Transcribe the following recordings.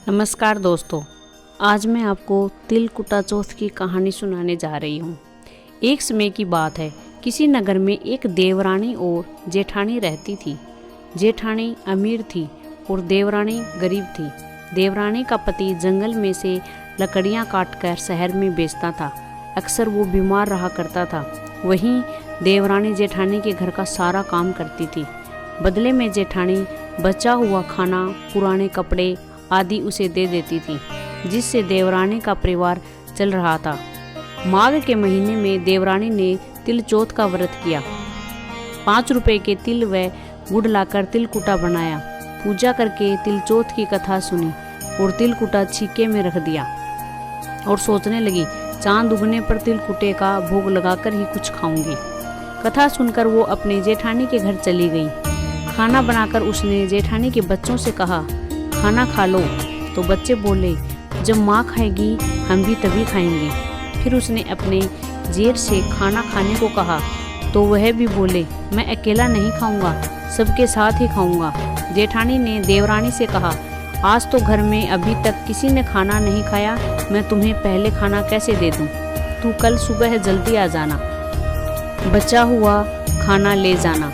नमस्कार दोस्तों, आज मैं आपको तिलकुटा चौथ की कहानी सुनाने जा रही हूँ। एक समय की बात है, किसी नगर में एक देवरानी और जेठानी रहती थी। जेठानी अमीर थी और देवरानी गरीब थी। देवरानी का पति जंगल में से लकड़ियाँ काटकर शहर में बेचता था। अक्सर वो बीमार रहा करता था। वहीं देवरानी जेठानी के घर का सारा काम करती थी। बदले में जेठानी बचा हुआ खाना, पुराने कपड़े आदि उसे दे देती थी, जिससे देवरानी का परिवार चल रहा था। माघ के महीने में देवरानी ने तिल चौथ का व्रत किया। 5 रुपए के तिल व गुड़ लाकर तिलकुटा बनाया। पूजा करके तिल चौथ की कथा सुनी और तिलकुटा छीके में रख दिया और सोचने लगी, चांद उगने पर तिलकुटे का भोग लगाकर ही कुछ खाऊंगी। कथा सुनकर वो अपने जेठानी के घर चली गई। खाना बनाकर उसने जेठानी के बच्चों से कहा, खाना खा लो। तो बच्चे बोले, जब माँ खाएगी हम भी तभी खाएंगे। फिर उसने अपने जेठ से खाना खाने को कहा तो वह भी बोले, मैं अकेला नहीं खाऊंगा, सबके साथ ही खाऊंगा। जेठानी ने देवरानी से कहा, आज तो घर में अभी तक किसी ने खाना नहीं खाया, मैं तुम्हें पहले खाना कैसे दे दूं? तू कल सुबह जल्दी आ जाना, बचा हुआ खाना ले जाना।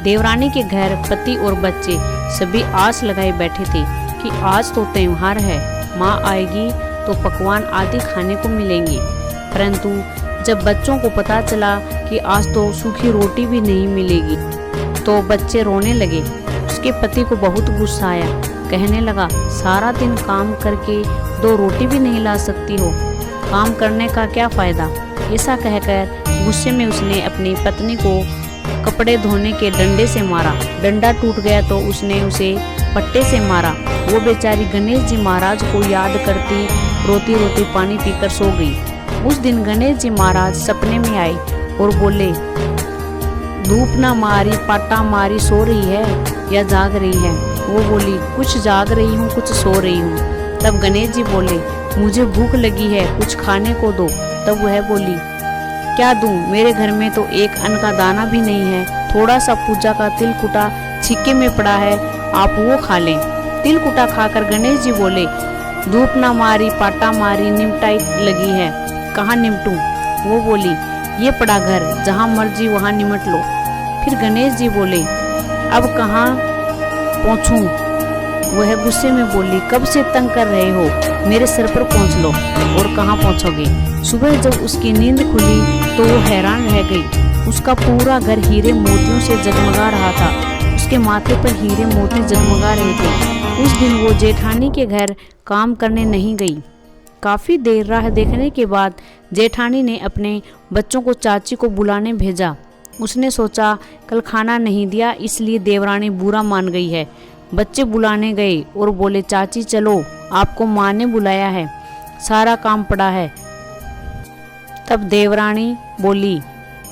देवरानी के घर पति और बच्चे सभी आस लगाए बैठे थे कि आज तो त्योहार है, माँ आएगी तो पकवान आदि खाने को मिलेंगे। परंतु जब बच्चों को पता चला कि आज तो सूखी रोटी भी नहीं मिलेगी तो बच्चे रोने लगे। उसके पति को बहुत गुस्सा आया। कहने लगा, सारा दिन काम करके 2 रोटी भी नहीं ला सकती हो, काम करने का क्या फायदा? ऐसा कहकर गुस्से में उसने अपनी पत्नी को कपड़े धोने के डंडे से मारा। डंडा टूट गया तो उसने उसे पट्टे से मारा। वो बेचारी गणेश जी महाराज को याद करती रोती रोती पानी पीकर सो गई। उस दिन गणेश जी महाराज सपने में आए और बोले, धूप ना मारी पाटा मारी, सो रही है या जाग रही है? वो बोली, कुछ जाग रही हूँ कुछ सो रही हूँ। तब गणेश जी बोले, मुझे भूख लगी है, कुछ खाने को दो। तब वह बोली, क्या दूं? मेरे घर में तो एक अन्न का दाना भी नहीं है। थोड़ा सा पूजा का तिलकुटा छिक्के में पड़ा है, आप वो खा लें। तिलकुटा खाकर गणेश जी बोले, धूप ना मारी पाटा मारी, निमटाई लगी है, कहाँ निमटूं? वो बोली, ये पड़ा घर, जहाँ मर्जी वहाँ निमट लो। फिर गणेश जी बोले, अब कहाँ पहुँचूं? वह गुस्से में बोली, कब से तंग कर रहे हो, मेरे सर पर पहुँच लो। और कहाँ पहुँचोगे? सुबह जब उसकी नींद खुली तो वो हैरान रह गई। उसका पूरा घर हीरे मोतियों से जगमगा रहा था। उसके माथे पर हीरे मोती जगमगा रहे थे। उस दिन वो जेठानी के घर काम करने नहीं गई। काफ़ी देर राह देखने के बाद जेठानी ने अपने बच्चों को चाची को बुलाने भेजा। उसने सोचा, कल खाना नहीं दिया इसलिए देवरानी बुरा मान गई है। बच्चे बुलाने गए और बोले, चाची चलो, आपको माँ ने बुलाया है, सारा काम पड़ा है। तब देवरानी बोली,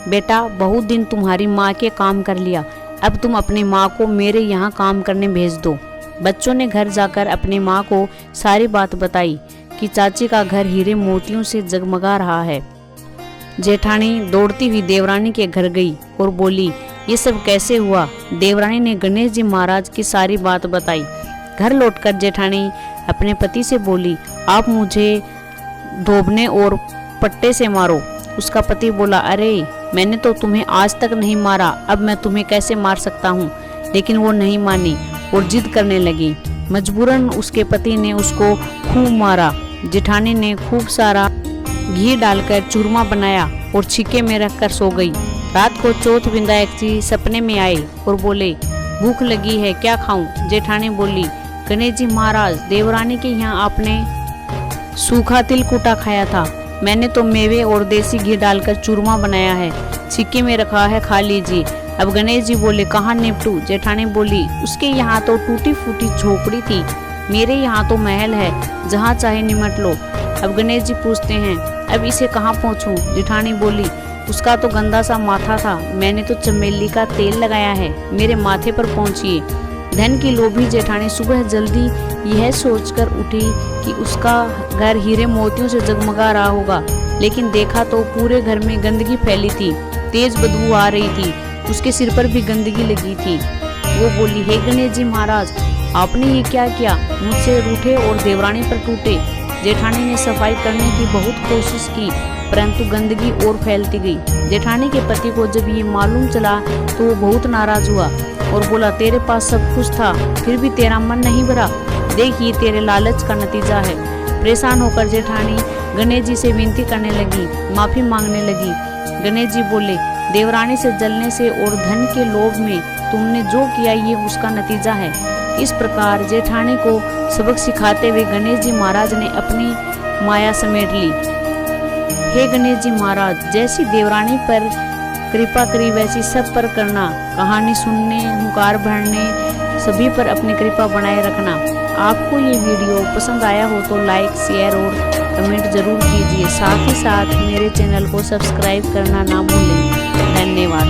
बेटा बहुत दिन तुम्हारी माँ के काम कर लिया, अब तुम अपनी माँ को मेरे यहाँ काम करने भेज दो। बच्चों ने घर जाकर अपनी माँ को सारी बात बताई कि चाची का घर हीरे मोतियों से जगमगा रहा है। जेठानी दौड़ती हुई देवरानी के घर गई और बोली, ये सब कैसे हुआ? देवरानी ने गणेश जी महाराज की सारी बात बताई। घर लौटकर जेठानी अपने पति से बोली, आप मुझे धोबने और पट्टे से मारो। उसका पति बोला, अरे मैंने तो तुम्हें आज तक नहीं मारा, अब मैं तुम्हें कैसे मार सकता हूँ? लेकिन वो नहीं मानी और जिद करने लगी। मजबूरन उसके पति ने उसको खूब मारा। जेठानी ने खूब सारा घी डालकर चूरमा बनाया और छिक्के में रखकर सो गई। रात को चौथ विनायक जी सपने में आए और बोले, भूख लगी है, क्या खाऊं? जेठानी बोली, गणेश जी महाराज, देवरानी के यहाँ आपने सूखा तिलकुटा खाया था, मैंने तो मेवे और देसी घी डालकर चूरमा बनाया है, छिक्के में रखा है, खा लीजिए। अब गणेश जी बोले, कहाँ निपटू? जेठानी बोली, उसके यहाँ तो टूटी फूटी झोपड़ी थी, मेरे यहाँ तो महल है, जहाँ चाहे निमट लो। अब गणेश जी पूछते हैं, अब इसे कहाँ पहुँचूं? जेठानी बोली, उसका तो गंदा सा माथा था, मैंने तो चमेली का तेल लगाया है, मेरे माथे पर पहुँचिए। धन की लोभी जेठानी सुबह जल्दी यह सोचकर उठी कि उसका घर हीरे मोतियों से जगमगा रहा होगा, लेकिन देखा तो पूरे घर में गंदगी फैली थी, तेज बदबू आ रही थी, उसके सिर पर भी गंदगी लगी थी। वो बोली, हे गणेश जी महाराज, आपने ये क्या किया? मुझसे रूठे और देवरानी पर टूटे। जेठानी ने सफाई करने की बहुत कोशिश की, परंतु गंदगी और फैलती गई। जेठानी के पति को जब ये मालूम चला तो वो बहुत नाराज हुआ और बोला, तेरे पास सब कुछ था, फिर भी तेरा मन नहीं भरा। देख, ये तेरे लालच का नतीजा है। परेशान होकर जेठानी गणेश जी से विनती करने लगी, माफी मांगने लगी। गणेश जी बोले, देवरानी से जलने से और धन के लोभ में तुमने जो किया ये उसका नतीजा है। इस प्रकार जेठानी को सबक सिखाते हुए गणेश जी महाराज ने अपनी माया समेट ली। हे गणेश जी महाराज, जैसी देवरानी पर कृपा करी वैसी सब पर करना। कहानी सुनने, हुंकार भरने सभी पर अपनी कृपा बनाए रखना। आपको ये वीडियो पसंद आया हो तो लाइक, शेयर और कमेंट जरूर कीजिए। साथ ही साथ मेरे चैनल को सब्सक्राइब करना ना भूलें। धन्यवाद।